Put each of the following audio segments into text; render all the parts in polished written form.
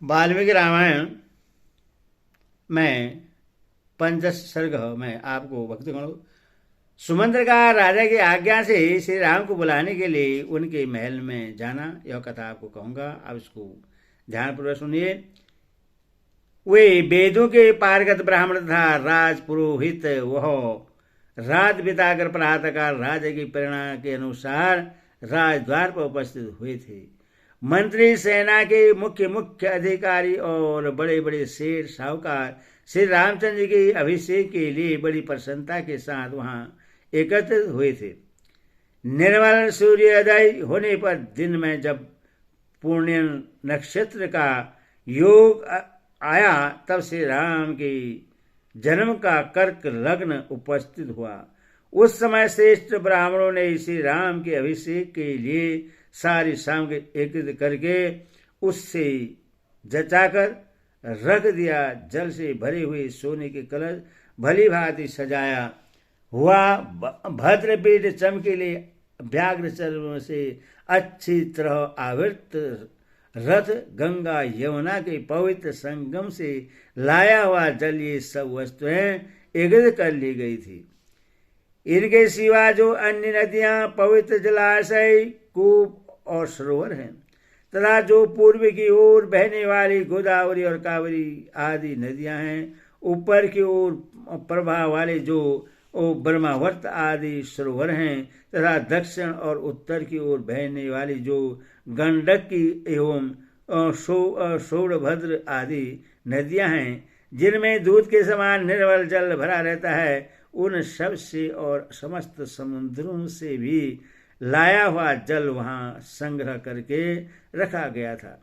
वाल्मीकि रामायण में पंचदश सर्ग में आपको भक्तगण सुमंत्र का राजा की आज्ञा से श्री राम को बुलाने के लिए उनके महल में जाना, यह कथा आपको कहूंगा। आप इसको ध्यानपूर्वक सुनिए। वे वेदों के पारगत ब्राह्मण था राज पुरोहित, वह रात बिताकर प्रातःकाल राजा की प्रेरणा के अनुसार राजद्वार पर उपस्थित हुए थे। मंत्री, सेना के मुख्य मुख्य अधिकारी और बड़े बड़े सेठ साहूकार श्री रामचंद्र के अभिषेक के लिए बड़ी प्रसन्नता के साथ वहां एकत्रित हुए थे। निर्मल सूर्योदय होने पर दिन में जब पूर्ण्य नक्षत्र का योग आया तब श्री राम के जन्म का कर्क लग्न उपस्थित हुआ। उस समय श्रेष्ठ ब्राह्मणों ने श्री राम के अभिषेक के लिए सारी सामग्री एकत्रित करके उससे जचाकर रख दिया। जल से भरे हुए सोने के कलश भली भांति सजाया हुआ भद्रपीठ चमकीले व्याघ्र चर्म से अच्छी तरह आवृत रथ, गंगा यमुना के पवित्र संगम से लाया हुआ जल, ये सब वस्तुएं एकत्रित कर ली गई थी। इनके सिवा जो अन्य नदियां, पवित्र जलाशय, कूप और सरोवर हैं तथा जो पूर्व की ओर बहने वाली गोदावरी और कावेरी आदि नदियां हैं, ऊपर की ओर प्रवाह वाले जो ब्रह्मावर्त आदि सरोवर हैं तथा दक्षिण और उत्तर की ओर बहने वाली जो गंडक की एवं सोड़भद्र आदि नदियां हैं, जिनमें दूध के समान निर्मल जल भरा रहता है, उन सब से और समस्त समुद्रों से भी लाया हुआ जल वहां संग्रह करके रखा गया था।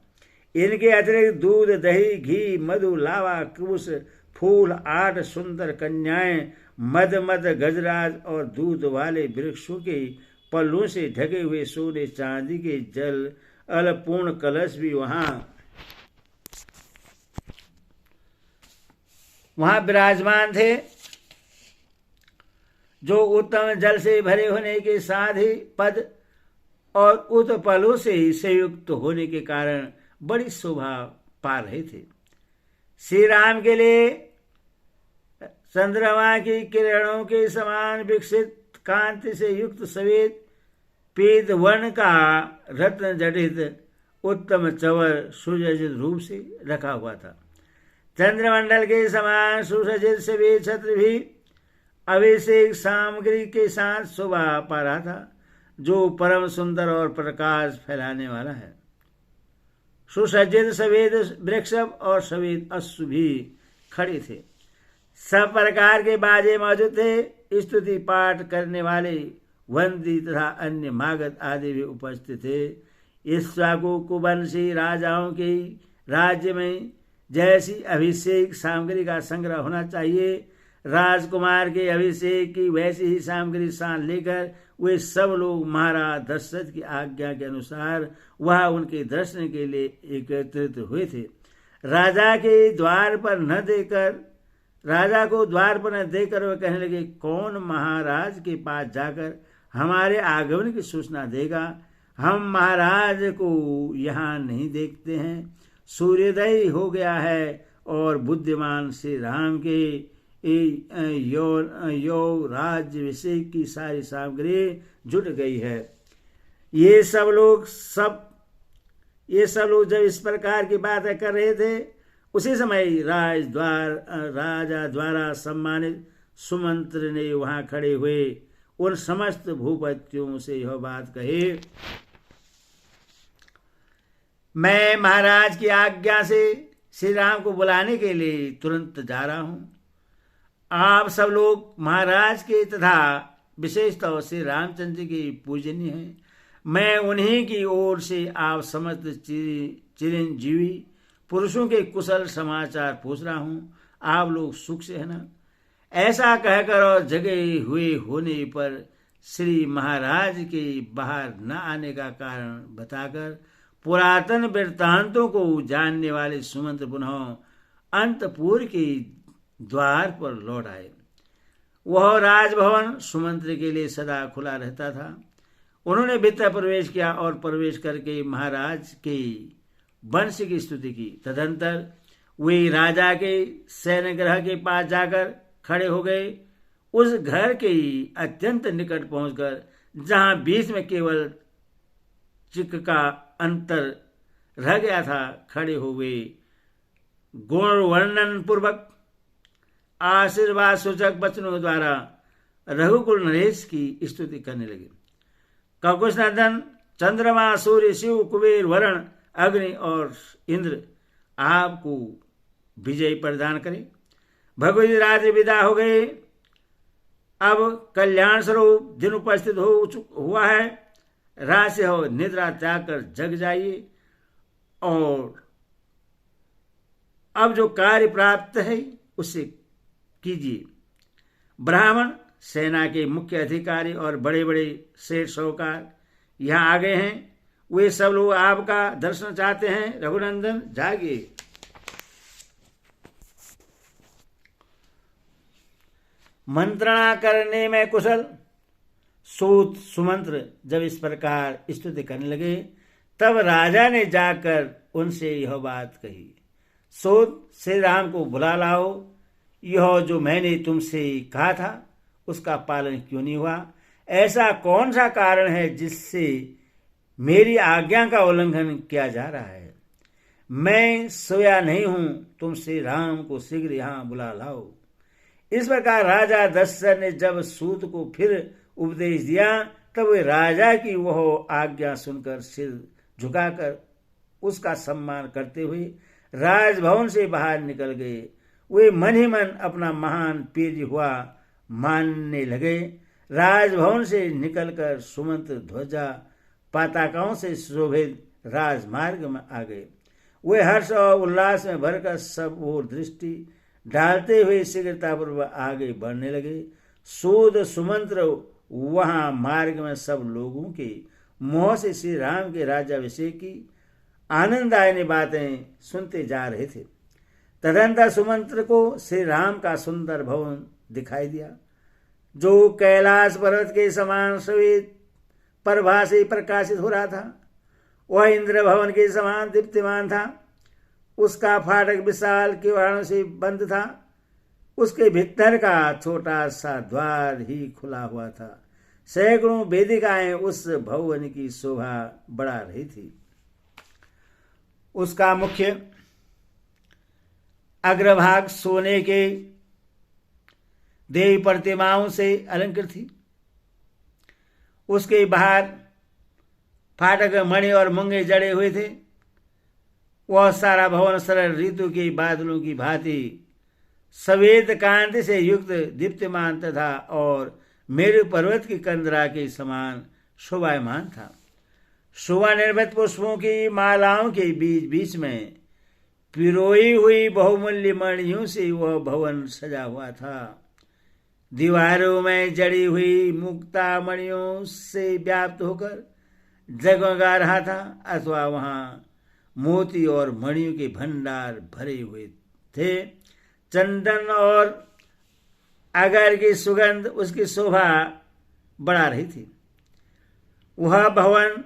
इनके अतिरिक्त दूध, दही, घी, मधु, लावा, कुश, फूल, 8 सुंदर कन्याएं, मद गजराज और दूध वाले वृक्षों के पल्लों से ढके हुए सोने चांदी के जल अलपूर्ण कलश भी वहां विराजमान थे, जो उत्तम जल से भरे होने के साथ ही पद और उत्पलों से संयुक्त होने के कारण बड़ी शोभा पा रहे थे। श्री राम के लिए चंद्रमा की किरणों के समान विकसित कांति से युक्त सफेद पीत वर्ण का रत्न जड़ित उत्तम चवर सुसज्जित रूप से रखा हुआ था। चंद्रमंडल के समान सुसज्जित सफेद छत्र भी अभिषेक सामग्री के साथ शोभा पा रहा था, जो परम सुंदर और प्रकाश फैलाने वाला है। सुसज्जित सफेद वृक्ष और सफेद अश्व भी खड़े थे। सब प्रकार के बाजे मौजूद थे। स्तुति पाठ करने वाले वंदी तथा अन्य मागध आदि भी उपस्थित थे। इक्ष्वाकु कुवंशी राजाओं के राज्य में जैसी अभिषेक सामग्री का संग्रह होना चाहिए, राजकुमार के अभिषेक की वैसी ही सामग्री साथ लेकर वे सब लोग महाराज दशरथ की आज्ञा के अनुसार वह उनके दर्शन के लिए एकत्रित हुए थे। राजा को द्वार पर न देकर वह कहने लगे, कौन महाराज के पास जाकर हमारे आगमन की सूचना देगा? हम महाराज को यहाँ नहीं देखते हैं। सूर्योदय हो गया है और बुद्धिमान श्री राम के यो राज्याभिषेक की सारी सामग्री जुट गई है। ये सब लोग जब इस प्रकार की बातें कर रहे थे, उसी समय राजा द्वारा सम्मानित सुमंत्र ने वहां खड़े हुए उन समस्त भूपतियों से यह बात कही, मैं महाराज की आज्ञा से श्री राम को बुलाने के लिए तुरंत जा रहा हूं। आप सब लोग महाराज के तथा विशेषतः श्री रामचंद्र के पूजनीय हैं। मैं उन्हीं की ओर से आप समस्त चिरंजीवी पुरुषों के कुशल समाचार पूछ रहा हूं। आप लोग सुख से है ना? ऐसा कहकर और जगे हुए होने पर श्री महाराज के बाहर न आने का कारण बताकर पुरातन वृत्तांतों को जानने वाले सुमंत्र पुनः अंतपुर के द्वार पर लौट आए। वह राजभवन सुमंत्र के लिए सदा खुला रहता था। उन्होंने भीतर प्रवेश किया और प्रवेश करके महाराज के वंश की स्तुति की। तदंतर वे राजा के शयनगृह के पास जाकर खड़े हो गए। उस घर के अत्यंत निकट पहुंचकर, जहां बीच में केवल चिक का अंतर रह गया था, खड़े हुए गुण वर्णन पूर्वक आशीर्वाद सूचक वचनों द्वारा रघुकुल नरेश की स्तुति करने लगे। ककुश नंदन, चंद्रमा, सूर्य, शिव, कुबेर, वरुण, अग्नि और इंद्र आपको विजय प्रदान करे। भगवती राज विदा हो गए। अब कल्याण स्वरूप दिन उपस्थित हुआ है। राशि हो निद्रा त्याग कर जग जाइए और अब जो कार्य प्राप्त है उसे कीजिए। ब्राह्मण, सेना के मुख्य अधिकारी और बड़े बड़े सेठ साहूकार यहाँ आ गए हैं। वे सब लोग आपका दर्शन चाहते हैं। रघुनंदन जागिए। मंत्रणा करने में कुशल सूत सुमंत्र जब इस प्रकार स्तुति करने लगे, तब राजा ने जाकर उनसे यह बात कही। सूत, श्री राम को बुला लाओ। यह जो मैंने तुमसे कहा था उसका पालन क्यों नहीं हुआ? ऐसा कौन सा कारण है जिससे मेरी आज्ञा का उल्लंघन किया जा रहा है? मैं सोया नहीं हूं, तुम श्री राम को शीघ्र यहां बुला लाओ। इस प्रकार राजा दशरथ ने जब सूत को फिर उपदेश दिया, तब वे राजा की वह आज्ञा सुनकर सिर झुकाकर उसका सम्मान करते हुए राजभवन से बाहर निकल गए। वे मन ही मन अपना महान पेज हुआ मानने लगे। राजभवन से निकलकर सुमंत्र ध्वजा पताकाओं से शोभित राजमार्ग में आ गए। वे हर्ष और उल्लास में भरकर सब ओर दृष्टि डालते हुए शीघ्रतापूर्वक आगे बढ़ने लगे। सूद सुमंत्र वहां मार्ग में सब लोगों के मुंह से श्री राम के राज्याभिषेक की आनंददायी बातें सुनते जा रहे थे। तदंतर सुमंत्र को श्री राम का सुंदर भवन दिखाई दिया, जो कैलाश पर्वत के समान श्वेत प्रभा से प्रकाशित हो रहा था। वह इंद्र भवन के समान दीप्तिमान था। उसका फाटक विशाल किवाड़ों से बंद था। उसके भीतर का छोटा सा द्वार ही खुला हुआ था। सैकड़ों वेदिकाएं उस भवन की शोभा बढ़ा रही थी। उसका मुख्य अग्रभाग सोने के देवी प्रतिमाओं से अलंकृत थी। उसके बाहर फाटक मणि और मूंगे जड़े हुए थे। वह सारा भवन सरल ऋतु के बादलों की भांति सफेद कांति से युक्त दीप्तिमान तथा और मेरु पर्वत की कंदरा के समान शोभायमान था। शोभा निर्मित पुष्पों की मालाओं के बीच बीच में पिरोई हुई बहुमूल्य मणियों से वह भवन सजा हुआ था। दीवारों में जड़ी हुई मुक्ता मणियों से व्याप्त होकर जगमगा रहा था, अथवा वहां मोती और मणियों के भंडार भरे हुए थे। चंदन और अगर की सुगंध उसकी शोभा बढ़ा रही थी। वह भवन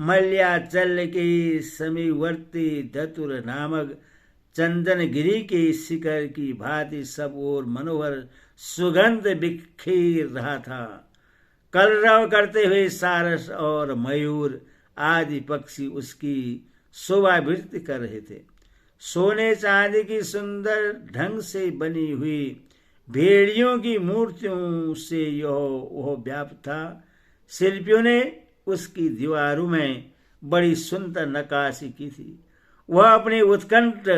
मल्याचल के समीवर्ती धतुर नामक चंदनगिरी के शिखर की भांति सब ओर मनोहर सुगंध बिखेर रहा था। कलरव करते हुए सारस और मयूर आदि पक्षी उसकी शोभावृत्ति कर रहे थे। सोने चांदी की सुंदर ढंग से बनी हुई भेड़ियों की मूर्तियों से वह व्याप्त था। शिल्पियों ने उसकी दीवारों में बड़ी सुंदर नक्काशी की थी। वह अपनी उत्कंठ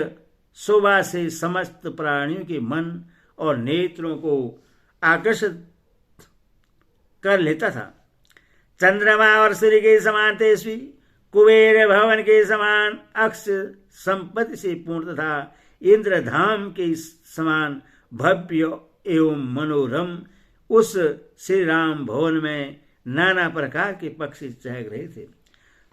शोभा से समस्त प्राणियों के मन और नेत्रों को आकर्षित कर लेता था। चंद्रमा और सूर्य के समान तेजस्वी, कुबेर भवन के समान अक्ष संपत्ति से पूर्ण तथा इंद्रधाम के समान भव्य एवं मनोरम उस श्री राम भवन में नाना प्रकार के पक्षी चहक रहे थे।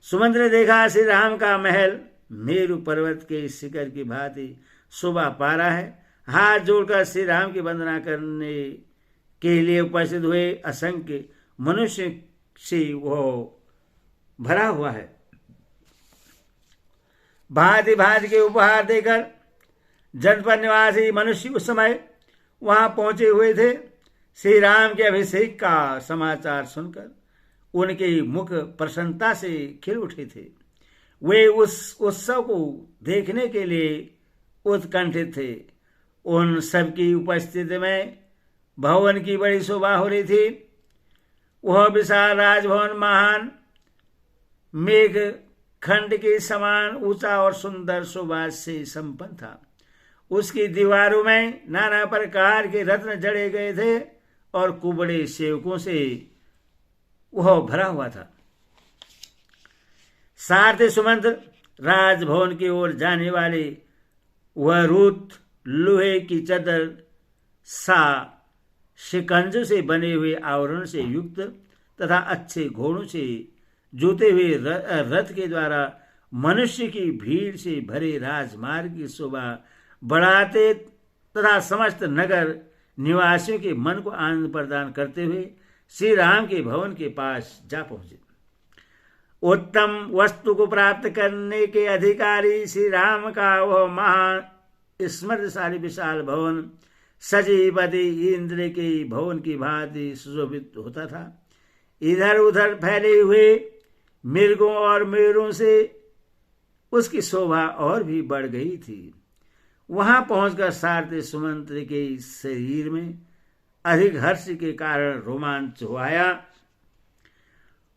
सुमंत्र ने देखा श्री राम का महल मेरु पर्वत के शिखर की भांति शोभा पा रहा है। हाथ जोड़कर श्री राम की वंदना करने के लिए उपस्थित हुए असंख्य मनुष्य से वह भरा हुआ है। भांति भांति के उपहार देकर जनपद निवासी मनुष्य उस समय वहां पहुंचे हुए थे। श्री राम के अभिषेक का समाचार सुनकर उनके मुख प्रसन्नता से खिल उठे थे। वे उस उत्सव को देखने के लिए उत्कंठित थे। उन सबकी उपस्थिति में भवन की बड़ी शोभा हो रही थी। वह विशाल राजभवन महान मेघ खंड के समान ऊंचा और सुंदर शोभा से संपन्न था। उसकी दीवारों में नाना प्रकार के रत्न जड़े गए थे और कुबड़े सेवकों से वह भरा हुआ था। सारथी सुमंत्र राजभवन की ओर जाने वाले वह रूत लोहे की चदर सा शिकंजों से बने हुए आवरण से युक्त तथा अच्छे घोड़ों से जोते हुए रथ के द्वारा मनुष्य की भीड़ से भरे राजमार्ग की शोभा बढ़ाते तथा समस्त नगर निवासियों के मन को आनंद प्रदान करते हुए श्री राम के भवन के पास जा पहुंचे। उत्तम वस्तु को प्राप्त करने के अधिकारी श्री राम का वह महान स्मृतिशाली विशाल भवन सजीवति इंद्र के भवन की भांति सुशोभित होता था। इधर उधर फैले हुए मृगों और मयूरों से उसकी शोभा और भी बढ़ गई थी। वहां पहुंचकर सारथी सुमंत्र के शरीर में अधिक हर्ष के कारण रोमांच हो आया।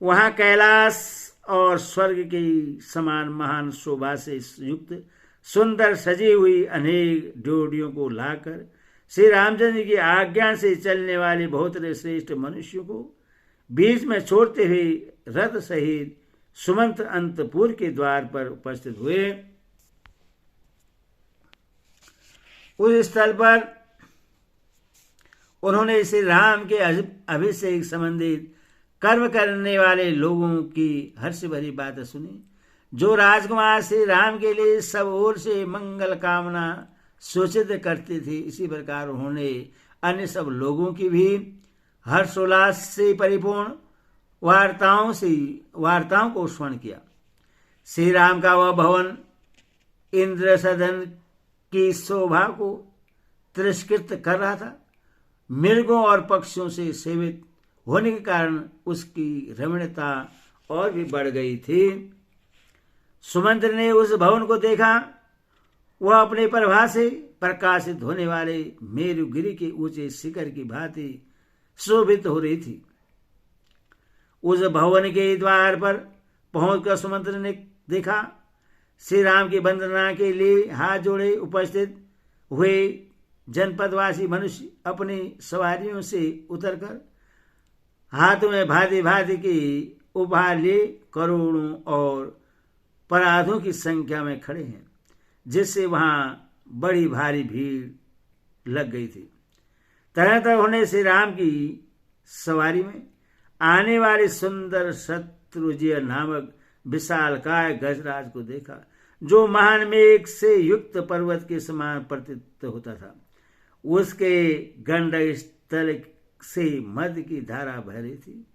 वहां कैलाश और स्वर्ग के समान महान शोभा से युक्त सुंदर सजी हुई अनेक ड्योढ़ियों को लाकर श्री रामचंद्र की आज्ञा से चलने वाले बहुत श्रेष्ठ मनुष्यों को बीच में छोड़ते हुए रथ सहित सुमंत अंतपुर के द्वार पर उपस्थित हुए। उस स्थल पर उन्होंने श्री राम के अभिषेक संबंधित कर्म करने वाले लोगों की हर्ष भरी बात सुनी। जो राजकुमार श्री राम के लिए सब ओर से मंगल कामना सूचित करते थे, इसी प्रकार उन्होंने अन्य सब लोगों की भी हर्षोल्लास से परिपूर्ण वार्ताओं को स्मरण किया। श्री राम का वह भवन इंद्र सदन की शोभा को तिरस्कृत कर रहा था। मृगों और पक्षियों से सेवित होने के कारण उसकी रमणीयता और भी बढ़ गई थी। सुमंत्र ने उस भवन को देखा। वह अपने प्रभा से प्रकाशित होने वाले मेरुगिरी के ऊंचे शिखर की भांति शोभित हो रही थी। उस भवन के द्वार पर पहुंचकर सुमंत्र ने देखा श्री राम की वंदना के लिए हाथ जोड़े उपस्थित हुए जनपदवासी मनुष्य अपनी सवारियों से उतरकर हाथों में भांति भांति की उपहार लिए करोड़ों और पराधों की संख्या में खड़े हैं, जिससे वहां बड़ी भारी भीड़ लग गई थी। तरह तरह उन्हें श्री राम की सवारी में आने वाले सुंदर शत्रुंजय नामक विशालकाय गजराज को देखा, जो महान मेघ से युक्त पर्वत के समान प्रतीत होता था। उसके गंडक स्थल से मध्य की धारा बह रही थी।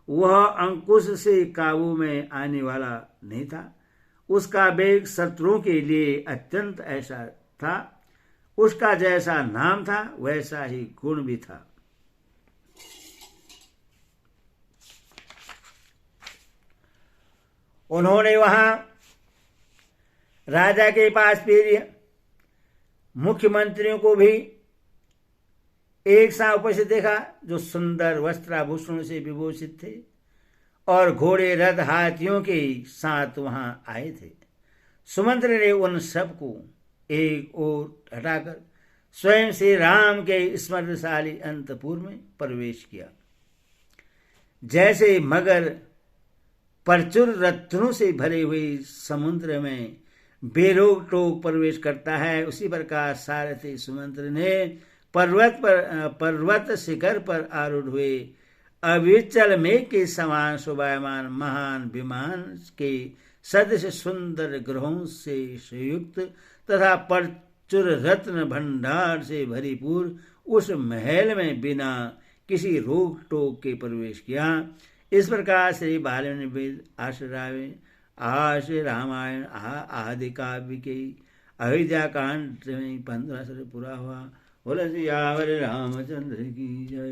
वह अंकुश से काबू में आने वाला नहीं था। उसका वेग शत्रुओं के लिए अत्यंत ऐसा था। उसका जैसा नाम था वैसा ही गुण भी था। उन्होंने वहां राजा के पास प्रिय मुख्यमंत्रियों को भी एक साथ उपस्थित देखा, जो सुंदर वस्त्राभूषणों से विभूषित थे और घोड़े रथ हाथियों के साथ वहां आए थे। सुमंत्र ने उन सबको एक ओर हटाकर स्वयं श्री राम के स्मृतिशाली अंतपुर में प्रवेश किया। जैसे मगर प्रचुर रत्नों से भरे हुए समुद्र में बेरोक टोक प्रवेश करता है, उसी प्रकार सारथी सुमंत्र ने पर्वत शिखर पर आरूढ़ हुए अविचल मेघ के समान शोभायमान महान विमान के सदृश सुंदर ग्रहों से संयुक्त तथा प्रचुर रत्न भंडार से भरीपूर उस महल में बिना किसी रोक टोक के प्रवेश किया। इस प्रकार श्री बाल्मीकि आज श्री रामायण आदि काव्य के अयोध्या कांड में 15 सर्ग पूरा हुआ। बोलो सियावर रामचंद्र की जय।